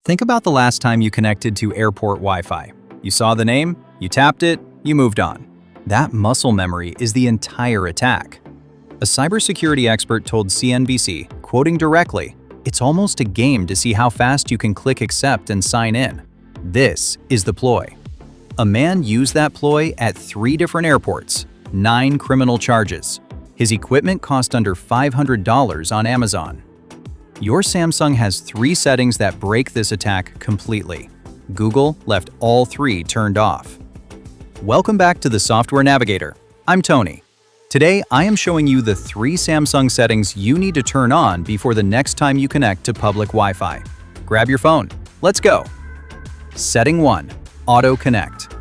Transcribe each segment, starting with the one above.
Think about the last time you connected to airport Wi-Fi. You saw the name, you tapped it, you moved on. That muscle memory is the entire attack. A cybersecurity expert told CNBC, quoting directly, "It's almost a game to see how fast you can click accept and sign in. This is the ploy." A man used that ploy at 3 different airports, 9 criminal charges. His equipment cost under $500 on Amazon. Your Samsung has 3 settings that break this attack completely. Google left all 3 turned off. Welcome back to the Software Navigator. I'm Tony. Today, I am showing you the 3 Samsung settings you need to turn on before the next time you connect to public Wi-Fi. Grab your phone. Let's go. Setting 1. Auto Connect.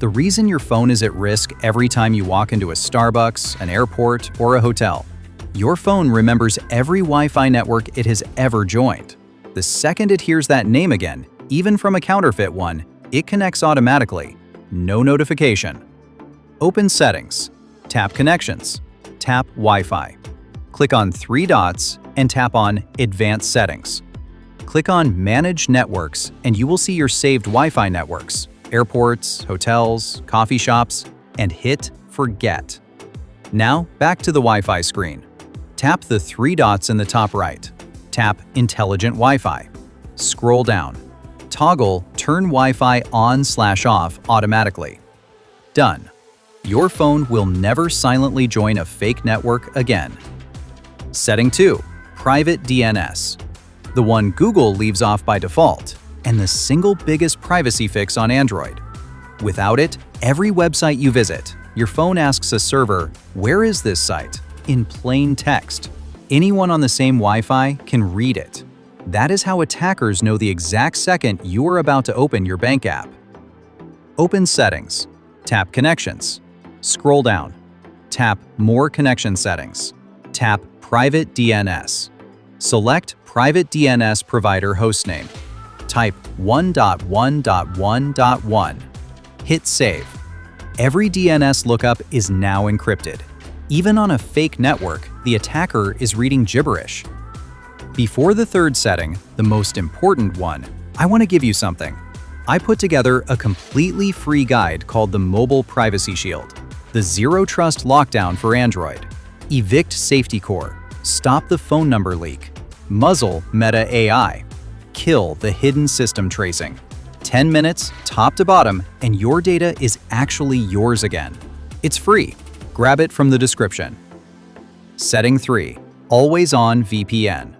The reason your phone is at risk every time you walk into a Starbucks, an airport, or a hotel. Your phone remembers every Wi-Fi network it has ever joined. The second it hears that name again, even from a counterfeit one, it connects automatically. No notification. Open Settings. Tap Connections. Tap Wi-Fi. Click on 3 dots and tap on Advanced Settings. Click on Manage Networks and you will see your saved Wi-Fi networks, airports, hotels, coffee shops, and hit Forget. Now, back to the Wi-Fi screen. Tap the 3 dots in the top right. Tap Intelligent Wi-Fi. Scroll down. Toggle Turn Wi-Fi on/off automatically. Done. Your phone will never silently join a fake network again. Setting 2. Private DNS. The one Google leaves off by default, and the single biggest privacy fix on Android. Without it, every website you visit, your phone asks a server, "Where is this site?" in plain text. Anyone on the same Wi-Fi can read it. That is how attackers know the exact second you are about to open your bank app. Open Settings. Tap Connections. Scroll down. Tap More Connection Settings. Tap Private DNS. Select Private DNS Provider Hostname. Type 1.1.1.1. Hit Save. Every DNS lookup is now encrypted. Even on a fake network, the attacker is reading gibberish. Before the 3rd setting, the most important one, I want to give you something. I put together a completely free guide called the Mobile Privacy Shield, the Zero Trust Lockdown for Android, Evict Safety Core, Stop the Phone Number Leak, Muzzle Meta AI, Kill the Hidden System Tracing. 10 minutes, top to bottom, and your data is actually yours again. It's free. Grab it from the description. Setting 3. Always On VPN.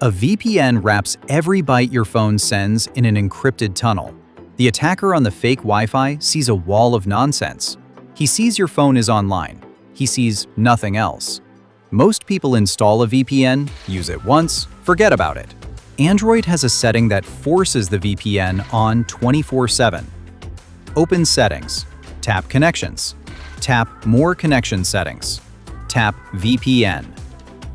A VPN wraps every byte your phone sends in an encrypted tunnel. The attacker on the fake Wi-Fi sees a wall of nonsense. He sees your phone is online. He sees nothing else. Most people install a VPN, use it once, forget about it. Android has a setting that forces the VPN on 24/7. Open Settings. Tap Connections. Tap More Connection Settings. Tap VPN.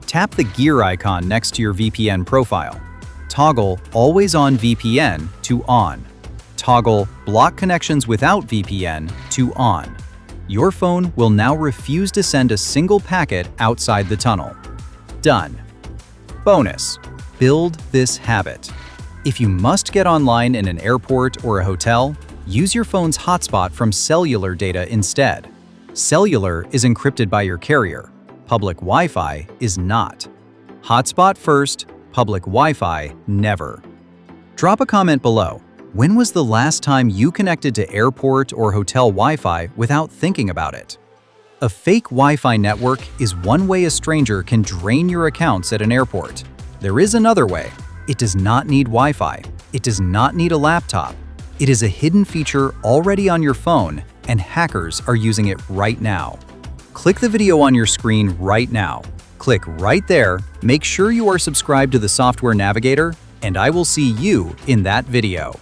Tap the gear icon next to your VPN profile. Toggle Always On VPN to On. Toggle Block Connections Without VPN to On. Your phone will now refuse to send a single packet outside the tunnel. Done. Bonus. Build this habit. If you must get online in an airport or a hotel, use your phone's hotspot from cellular data instead. Cellular is encrypted by your carrier. Public Wi-Fi is not. Hotspot first, public Wi-Fi never. Drop a comment below. When was the last time you connected to airport or hotel Wi-Fi without thinking about it? A fake Wi-Fi network is one way a stranger can drain your accounts at an airport. There is another way. It does not need Wi-Fi. It does not need a laptop. It is a hidden feature already on your phone, and hackers are using it right now. Click the video on your screen right now. Click right there, make sure you are subscribed to the Software Navigator, and I will see you in that video.